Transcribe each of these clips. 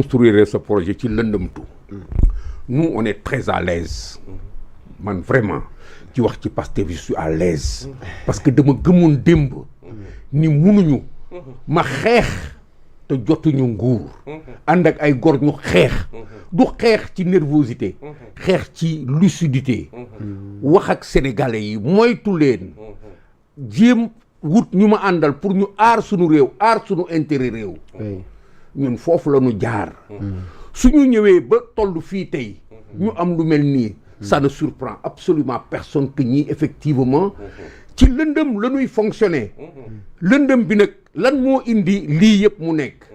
construire ce projet ci lëndëmtu nous on est très à l'aise man vraiment ci wax ci Pastef je suis à l'aise parce que dama gëmoon démb ni munuñu ma xeex te jotuñu nguur ànd ak ay góor ñu xeex du xeex ci nervosité xeex ci lucidité wax ak sénégalais yi moytu leen jéem wut ñu ma àndal pour ñu aar suñu réew aar suñu intérêt réew ñun foofu la ñu jaar suñu ñëwee ba toll fii tey ñu am lu mel nii ça ne surprend absolument personne que ñii effectivement ci lëndëm la ñuy fonctionner lëndëm bi nag lan moo indi lii yëpp mu nekk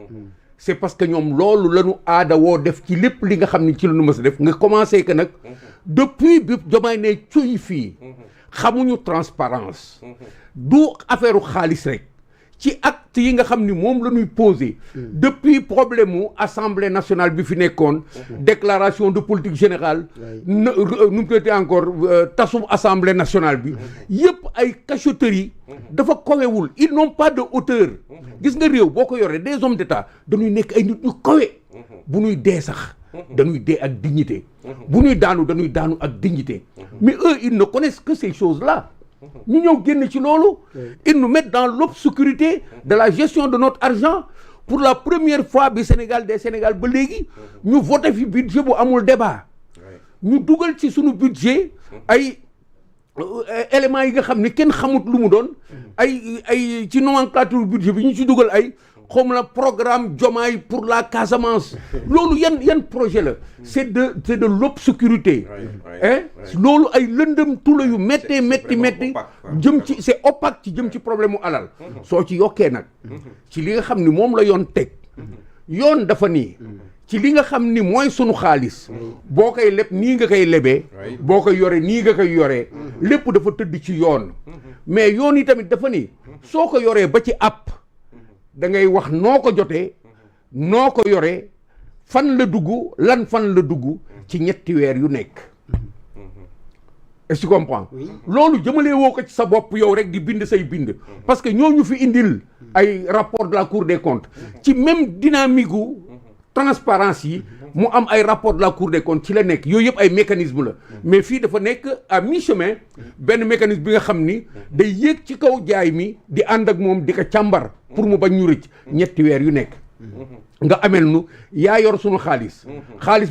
c'est parce que ñoom loolu la ñu aada woo def ci lépp li nga xam ni ci la ñu mës a def nga commencé que nag depuis bi Diomaye ne cuy fii xamuñu transparence du affaire xaalis rek ci acte yi nga xam ni moom la ñuy posé depuis problème mu assemblée nationale bi fi nekkoon déclaration de politique générale nu mu tuddati encore tasum assemblée nationale bi yëpp ay cachotterie dafa kowewul ils n'ont pas de hauteur gis nga réew boo ko yoree des hommes d'état dañuy nekk ay nit ñu kowe bu ñuy dee sax dañuy dee ak dignité bu ñuy daanu dañuy daanu ak dignité mais eux ils ne connaissent que ces choses-là ñu ñëw génn ci loolu ils nous mettent dans l'obscurité de la gestion de notre argent pour la première fois bi Sénégal des Sénégal ba léegi ñu voté fi budget bu amul débat ñu dugal ci suñu budget ay éléments yi nga xam ne kenn xamut lu mu doon ay ci nomenclature budget bi ñu ci dugal ay comme la programme Diomaye pour la Casamance loolu yan projet la c'est de l'obscurité loolu ay lëndëm tula yu métti jëm ci c'est opaque ci jëm ci problème mu alal soo ci yokkee nag ci li nga xam ni moom la yoon teg yoon dafa nii ci li nga xam ni mooy sunu xaalis boo koy leb nii nga koy lebee boo koy yore nii nga koy yoree lépp dafa tëdd ci yoon mais yoon yi tamit dafa nii soo ko yoree ba ci app da ngay wax noo ko jotee noo ko yoree fan la dugg lan fan la dugg ci ñetti weer yu nekk est-ce que tu comprends loolu jëmalee woo ko ci sa bopp yow rek di bind say bind parce que ñooñu fi indil ay rapport de la Cour des comptes ci même dynamique gu transparence yi mu am ay rapport de la Cour des comptes ci la nekk yooyu yëpp ay mécanisme la mais fii dafa nekk à mi-chemin benn mécanisme bi nga xam ni day yéeg ci kaw jaay mi di ànd ak moom di ko càmbar pour mu bañ ñu rëcc ñetti weer yu nekk nga amel nu yaa yor sunu xaalis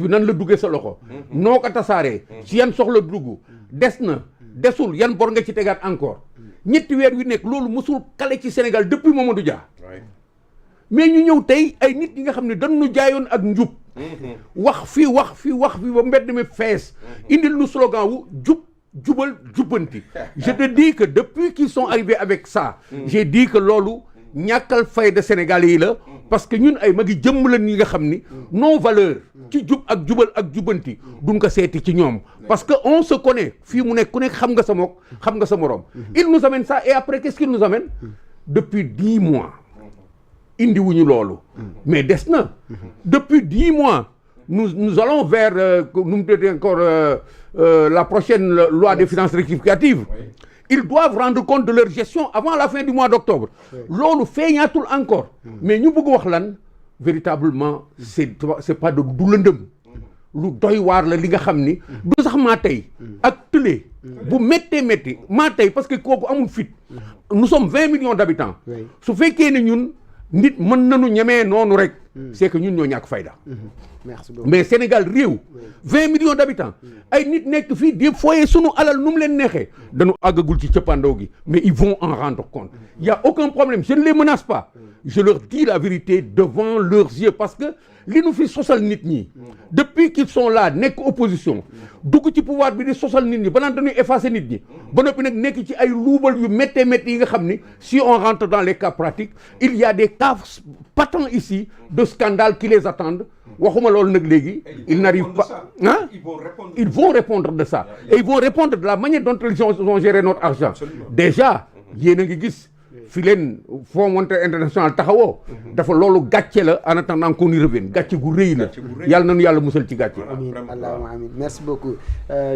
bi nan la duggee sa loxo noo ko tasaaree ci yan soxla dugg des na desul yan bor nga ci tegaat encore ñetti weer yu nekk loolu mësul kale ci Sénégal depuis Mamadou Dia mais ñu ñëw tey ay nit ñi nga xam ne dañu jaayoon ak njub wax fii ba mbedd mi fees indil nu slogan wu jubal jubbanti je te dis que depuis qu'ils sont arrivés avec ça j'ai dit que loolu ñàkkal fayda Sénégalais yi la parce que ñun ay magi jëmm la ñi nga xam ni nos valeurs ci jub ak jubal ak jubbanti duñ ko seeti ci ñoom parce que on se connaît fii mu nekk ku nekk xam nga sa mook xam nga sa morom il nous amène ça et après qu'est-ce qu'il nous amène depuis 10 mois indi wuñu loolu mais des na depuis 10 mois nous allons vers la prochaine loi des finances rectificatives ils doivent rendre compte de leur gestion avant la fin du mois d'octobre loolu feeñaatul encore mais ñu bëgg wax lan véritablement c'est pas du lëndëm lu doy waar la li nga xam ni du sax maa tey ak tëlee bu méttee maa tey parce que kooku amul fit nous sommes 20 millions d'habitants su fekkee ne ñun nit mën nañu ñemee noonu rek c'est que ñun ñoo ñàkk fayda merci beaucoup mais Sénégal réew 20 millions d'habitants ay nit nekk fii di foyee sunu alal nu mu leen neexee dañu àggagul ci cëppaandaw gi mais ils vont en rendre compte il y a aucun problème je ne les menace pas je leur dis la vérité devant leurs yeux parce que li nu fi sosal nit ñi depuis qu'ils sont là nekk opposition dugg ci pouvoir bi di sosal nit ñi ba naan dañuy effacer nit ñi ba noppi nag nekk ci ay luubal yu méttee yi nga xam ni si on rentre dans les cas pratiques il y a des cas patents ici de scandale qui les attendent waxuma loolu nag léegi ils n'arrivent pas hein ils vont répondre de ça et ils vont répondre de la manière dont ils ont géré notre argent déjà yéen a ngi gis fi leen Fonds monétaire international taxawoo dafa loolu gàcce la en attendant qu'on y revienne gàcce gu rëy la yàlla nañu yàlla musal ci gàcce amiin allahumma amiin merci beaucoup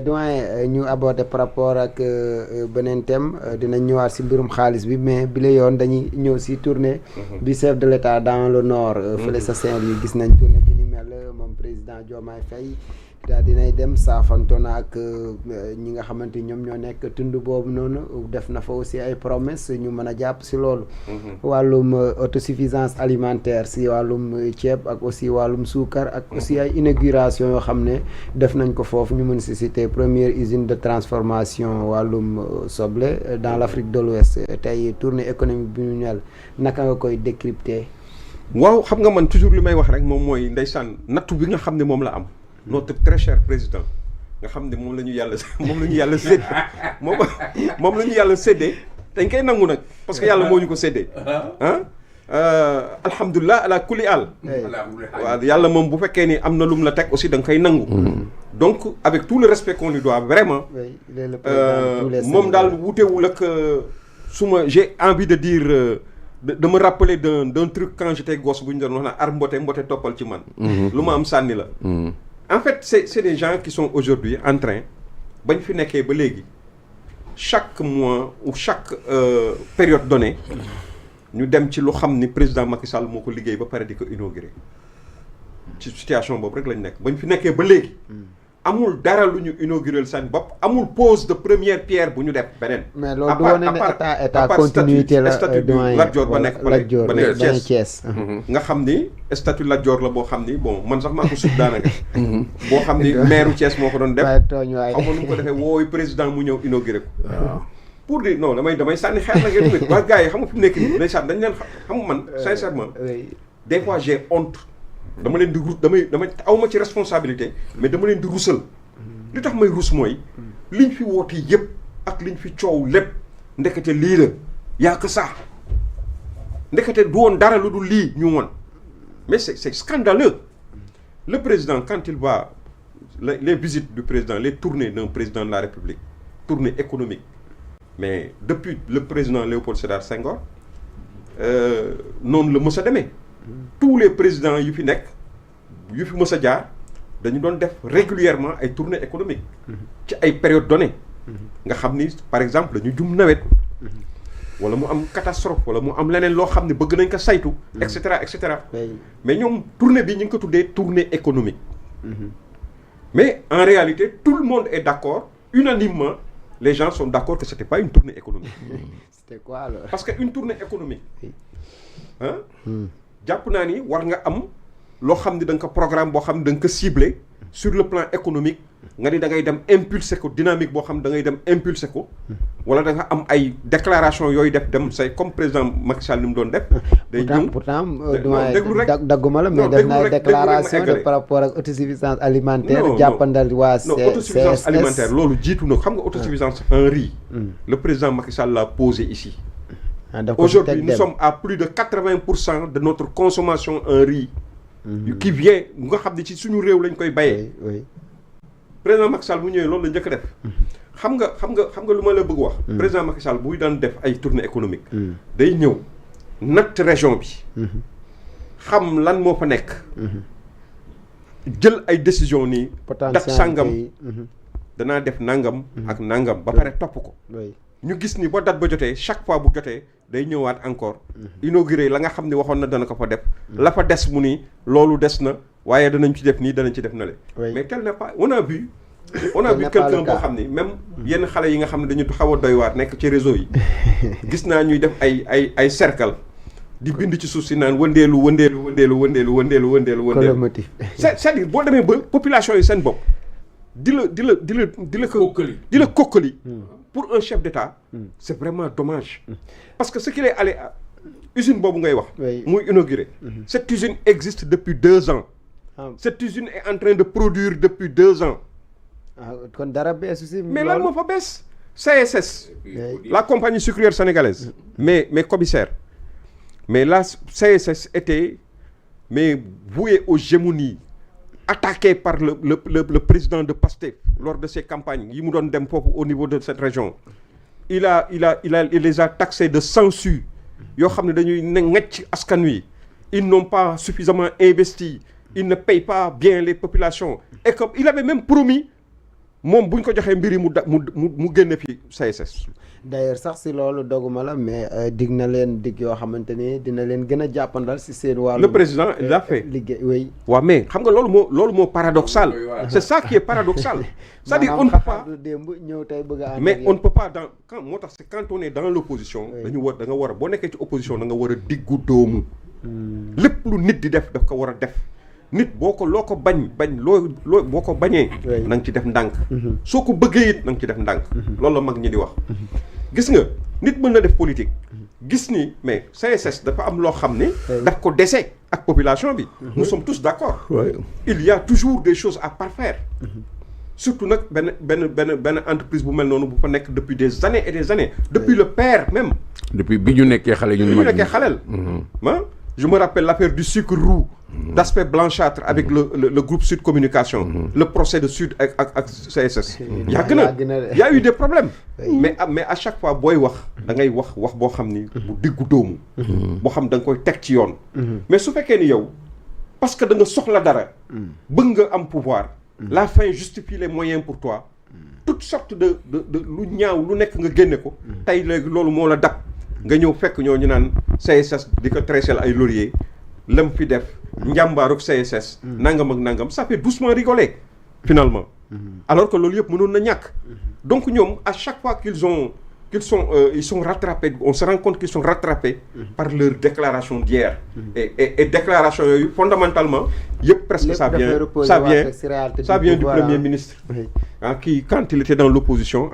doyen ñu aborder par rapport ak beneen thème dinañ ñëwaat si mbirum xaalis bi mais bi la yoon dañuy ñëw si tournée bi chef de l'État dans le nord fële sa Saint-Louis gis nañ tournée bi ni président Diomaye Faye daal dinay dem saafanto na ak ñi nga xamante ñoom ñoo nekk tund boobu noonu def na fa aussi ay promesses ñu mën a jàpp si loolu. wàllum autosuffisance alimentaire si wàllum ceeb ak aussi wàllum suukar ak aussi ay inauguration yoo xam ne def nañ ko foofu ñu mën si citer première usine de transformation wàllum soble dans l'Afrique de l'Ouest tey tournée économique bi ñu ñel naka nga koy décrypter. waaw xam nga man toujours li may wax rek moom mooy ndeysaan nattu bi nga xam ne moom la am. notre très cher président nga xam ne moom la ñu yàlla séddee moom la ñu yàlla séddee dañ koy nangu nag parce que yàlla moo ñu ko séddee alhamdulilah ala kulli al waaw yàlla moom bu fekkee ni am na lu mu la teg aussi da nga koy nangu donc avec tout le respect qu'on lui doit vraiment moom daal wutewul ak j'ai envie de dire de me rappeler d'un truc quand j'étais gosse bu ñu doon wax naa ar mbote toppal ci man lu ma am sànni la en fait c'est des gens qui sont aujourd'hui en train bañ fi nekkee ba léegi chaque mois ou chaque période donnée ñu dem ci lu xam ni président Macky Sall moo ko liggéey ba pare di ko inaugurer ci situation boobu rek lañ nekk bañ fi nekkee ba léegi amul dara lu ñu inaugurer seen bopp amul pose de première pierre bu ñu def beneen. mais loolu du wane ne état continuité la statut du Lat Dior ba nekk ba nekk Thiès nga xam ni statut Lat Dior la boo xam ni bon man sax maa ko sut daanaka boo xam ni maire Thiès moo ko doon def xam nga nu mu ko defee wooyu président mu ñëw inauguré ko pour dire non damay sànni xeer na ngeen tamit waa gars yi xam nga fi mu nekk nii ndeysaan dañ leen xam nga man sincèrement des fois j'ai honte dama leen di rus damay awma ci responsabilité mais dama leen di rusal li tax may rus mooy liñ fi woote yëpp ak liñ fi coow lépp ndekete lii la yaa que ça ndekete du woon dara lu dul lii ñu woon mais c'est scandaleux le président quand il va les visites du président les tournées d'un président de la République tournée économique mais depuis le président Léopold Sédar Senghor noonu la mës a demee tous les présidents yu fi nekk yu fi mës a jaar dañu doon def régulièrement ay tournées économiques ci ay périodes données nga xam ni par exemple dañu jum nawet wala mu am catastrophe wala mu am leneen loo xam ne bëgg nañ ko saytu et cetera et cetera mais ñoom tournée bi ñu ngi ko tuddee tournée économique mais en réalité tout le monde est d'accord unanimement les gens sont d'accord que c'était pas une tournée économique c'était quoi alors parce que une tournée économique jàpp naa ni war nga am loo xam ni da nga ko programme boo xam ni da nga ko ciblé sur le plan économique nga ni da ngay dem impulser ko dynamique boo xam ne da ngay dem impulser ko wala da nga am ay déclaration yooyu dem say comme président Macky Sall ni mu doon def. day ñëw pourtant dagguma la mais def na ay déclaration de par rapport ak autosuffisance alimentaire. jàppandal waa non autosuffisance alimentaire loolu jiitu na xam nga autosuffisance en riz. le président Macky Sall l'a posé ici. Aujourd'hui, nous sommes à plus de 80% de notre consommation en riz. Qui vient nga xam ne ci suñu réew lañ koy bayee. président Macky Sall bu ñëwee loolu la njëkk a def. xam nga lu ma la bëgg wax. président Macky Sall buy daan def ay tournée économique. day ñëw natt région bi. xam lan moo fa nekk. jël ay décisions nii. dat sàngam danaa def nangam. ak nangam ba pare topp ko. ñu gis ni ba date ba jotee chaque fois bu jotee day ñëwaat encore inauguré la nga xam ne waxoon na dana ko fa def la fa des mu ni loolu des na waaye danañ ci def nii danañ ci def na le mais tel n'est pas on a vu quelqu'un boo xam ni même yenn xale yi nga xam ne dañu xaw a doy waar nekk ci réseau yi gis naa ñuy def ay cercle di bind ci suuf si naan wëndeelu c'est-à-dire boo demee ba population yi seen bopp di la kokkali pour un chef d'État c'est vraiment dommage parce que ce qu'il est allé usine boobu ngay wax muy inauguré cette usine existe depuis 2 ans cette usine est en train de produire depuis 2 ans kon dara bees aussi mais lan moo fa bees CSS la compagnie sucrière sénégalaise mais commissaire mais la CSS était vouée aux gémonies attaqué par le président de Pastef lors de ses campagnes yi mu doon dem foofu au niveau de cette région il les a taxés de censure yoo xam ne dañuy ngecc askan wi ils n'ont pas suffisamment investi ils ne payent pas bien les populations et comme il avait même promis moom buñ ko joxee mbiri mu génne fi CSS. d'ailleurs sax si loolu doguma la mais dig na leen dig yoo xamante ni dina leen gën a jàppandal si seen wàllu. le président il l'a fait liggéey oui. waaw mais xam nga loolu moo paradoxal. c'est ça qui est paradoxal. c'est-à-dire on ne peut pas démb ñëw tey bëgg a mais on ne peut pas moo tax c'est quand on est dans l'opposition da nga war a boo nekkee ci opposition da nga war a diggu doomu. lépp lu nit di def daf ko war a def. nit boo ko bañ loo boo ko bañee na nga ci def ndànk soo ko bëggee it na nga ci def ndànk loolu la mag ñi di wax gis nga nit mën na def politique gis ni mais CSS dafa am loo xam ne daf ko dese ak population bi nous sommes tous d'accord il y a toujours des choses à parfaire surtout nag benn entreprise bu mel noonu bu fa nekk depuis des années et des années depuis le père même depuis bi ñu nekkee xale je me rappelle l'affaire du sucre roux d'aspect blanchâtre avec le groupe Sud Communication le procès de Sud ak CSS yàgg na y a eu des problèmes mais à chaque fois booy wax da ngay wax boo xam ni bu diggu dóomu boo xam da nga koy teg ci yoon mais su fekkee ni yow parce que da nga soxla dara bëgg nga am pouvoir la fin justifie les moyens pour toi toutes sortes de lu ñaaw lu nekk nga génne ko tey léegi loolu moo la dab nga ñëw fekk ñoo ñu naan CSS di ko tresel ay laurier lam fi def njàmbaaruk CSS nangam ak nangam ça fait doucement rigoler finalement alors que loolu yëpp mënoon na ñàkk donc ñoom à chaque fois ils sont rattrapés on se rend compte qu'ils sont rattrapés par leur déclaration d'hier et déclaration yooyu fondamentalement yëpp presque ça vient du premier ministre qui quand il était dans l'opposition